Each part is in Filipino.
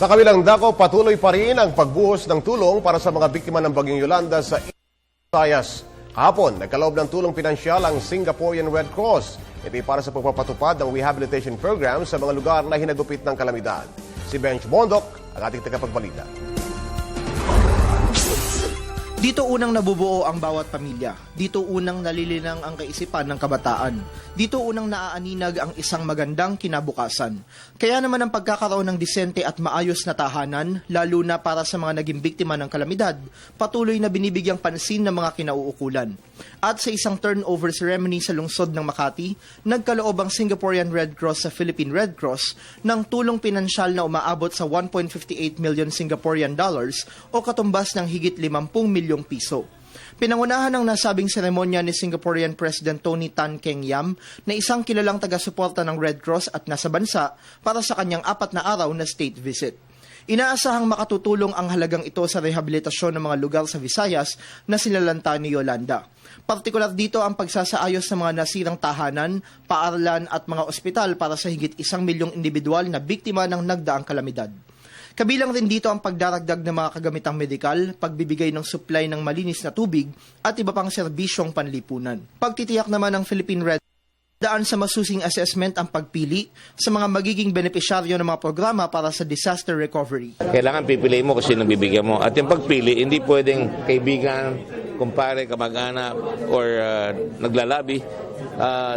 Sa kabilang dako, patuloy pa rin ang pagbuhos ng tulong para sa mga biktima ng Bagyong Yolanda sa Visayas. Kahapon, nagkaloob ng tulong pinansyal ang Singaporean Red Cross. Ito ay para sa pagpapatupad ng rehabilitation program sa mga lugar na hinagupit ng kalamidad. Si Bench Bondok, ang ating tagapagbalita. Dito unang nabubuo ang bawat pamilya. Dito unang nalilinang ang kaisipan ng kabataan. Dito unang naaaninag ang isang magandang kinabukasan. Kaya naman ang pagkakaroon ng disente at maayos na tahanan, lalo na para sa mga naging biktima ng kalamidad, patuloy na binibigyang pansin ng mga kinauukulan. At sa isang turnover ceremony sa lungsod ng Makati, nagkaloob ang Singaporean Red Cross sa Philippine Red Cross ng tulong pinansyal na umaabot sa 1.58 million Singaporean dollars o katumbas ng higit 50 milyong piso. Pinangunahan ng nasabing seremonya ni Singaporean President Tony Tan Keng Yam na isang kilalang taga-suporta ng Red Cross at nasa bansa para sa kanyang 4 na araw na state visit. Inaasahang makatutulong ang halagang ito sa rehabilitasyon ng mga lugar sa Visayas na sinalanta ni Yolanda. Partikular dito ang pagsasaayos ng mga nasirang tahanan, paaralan at mga ospital para sa higit 1 milyong individual na biktima ng nagdaang kalamidad. Kabilang rin dito ang pagdaragdag ng mga kagamitang medikal, pagbibigay ng supply ng malinis na tubig at iba pang serbisyong panlipunan. Pagtitiyak naman ng Philippine Red daan sa masusing assessment ang pagpili sa mga magiging benepisyaryo ng mga programa para sa disaster recovery. Kailangan pipiliin mo kung sino bibigyan mo. At yung pagpili, hindi pwedeng kaibigan, kumpare, kamag-anak, or naglalabi.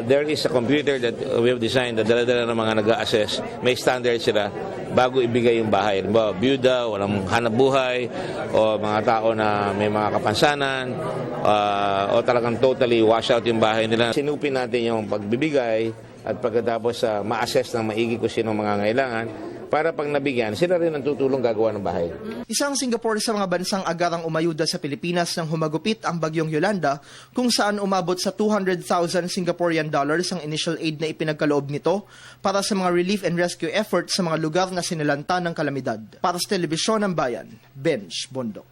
There is a computer that we have designed na dala-dala ng mga nag-a-assess. May standard sila bago ibigay yung bahay. Byuda, walang hanap buhay, o mga tao na may mga kapansanan, o talagang totally wash out yung bahay nila. Sinupin natin yung pagbibigay at pagkatapos ma-assess ng maigi kung sino mga ngailangan para pag nabigyan, sila rin ang tutulong gagawa ng bahay. Isang Singapore sa mga bansang agarang umayuda sa Pilipinas nang humagupit ang Bagyong Yolanda kung saan umabot sa 200,000 Singaporean dollars ang initial aid na ipinagkaloob nito para sa mga relief and rescue efforts sa mga lugar na sinalanta ng kalamidad. Para sa Telebisyon ng Bayan, Bench Bondok.